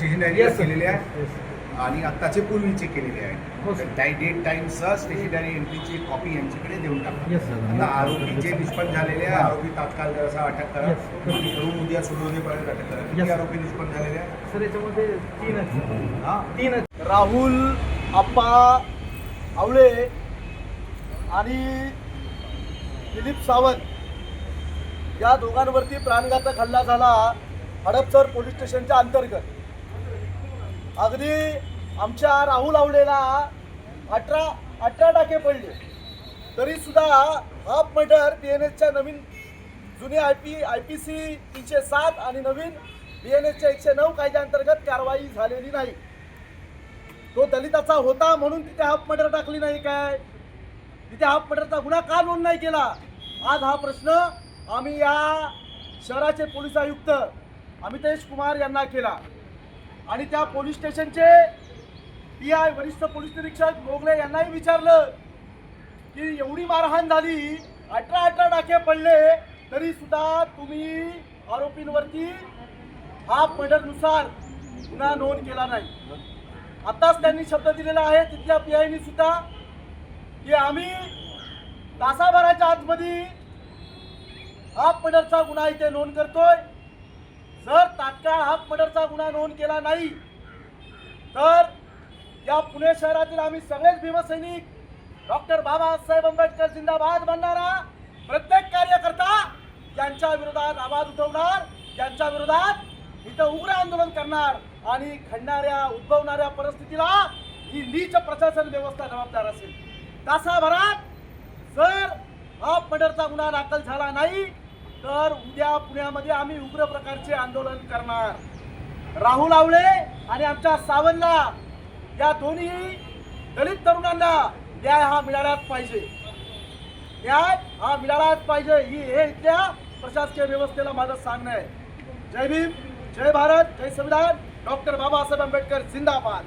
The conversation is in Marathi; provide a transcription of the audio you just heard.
Station Yes, sir. केलेले आहे आणि आत्ताचे पूर्वीचे केलेले हो, आहे. sir. डेट टाईमसह स्टेशनरी एंट्रीची कॉपी यांच्याकडे देऊन टाका. Yes, sir. आता आरोपी जे निष्पन्न झालेले आहे आरोपी तात्काळ जर असा अटक करा. Yes. करून उद्या सोडवणेपर्यंत अटक करा. किती Yes. आरोपी निष्पन्न झालेले आहे? सर याच्यामध्ये तीनच हा तीनच राहुल आप्पा आवळे आणि दिलीप सावंत या दोघांवरती प्राणघातक हल्ला झाला हडपसर पोलीस स्टेशनच्या अंतर्गत. अगदी आमच्या राहुल आवळेला 18 टाके पडले तरी सुद्धा हाफ मर्डर BNSच्या नवीन जुने IPC 307 आणि नवीन BNSच्या 109 कायद्याअंतर्गत कारवाई झालेली नाही. तो दलिताचा होता म्हणून तिथे हाफ मर्डर टाकली नाही काय? तिथे हाफ मर्डरचा गुन्हा का नोंद नाही केला? आज हा प्रश्न आम्ही या शहराचे पोलीस आयुक्त अमितेश कुमार यांना केला आणि त्या पोलीस स्टेशनचे PI वरिष्ठ पोलीस निरीक्षक मोगले यांनाही विचारलं की एवढी मारहाण झाली, 18 टाके पडले तरी सुद्धा तुम्ही आरोपींवरती हाफ मर्डरनुसार गुन्हा नोंद केला नाही. आताच त्यांनी शब्द दिलेला आहे तिथल्या PIनी सुद्धा की आम्ही तासाभराच्या आतमध्ये हाफ मर्डरचा गुन्हा इथे नोंद करतोय. जर तात्काळ हाफ मर्डरचा गुन्हा नोंद केला नाही तर या पुणे शहरातील आम्ही सगळेच भीमसैनिक डॉक्टर बाबासाहेब आंबेडकर जिंदाबाद म्हणणारा प्रत्येक कार्यकर्ता यांच्या विरोधात आवाज उठवणार, यांच्या विरोधात इथं उग्र आंदोलन करणार आणि उद्भवणाऱ्या परिस्थितीला ही नीच प्रशासन व्यवस्था जबाबदार असेल. तासाभरात जर हाफ मर्डरचा गुन्हा दाखल झाला नाही तर उद्या पुण्यामध्ये आम्ही उग्र प्रकारचे आंदोलन करणार. राहुल आवळे आणि आमच्या सावंतला या दोन्ही दलित तरुणांना न्याय हा मिळालाच पाहिजे. न्याय हा मिळालाच पाहिजे हे इथल्या प्रशासकीय व्यवस्थेला माझं सांगणं आहे. जय भीम, जय भारत, जय संविधान. डॉक्टर बाबासाहेब आंबेडकर जिंदाबाद.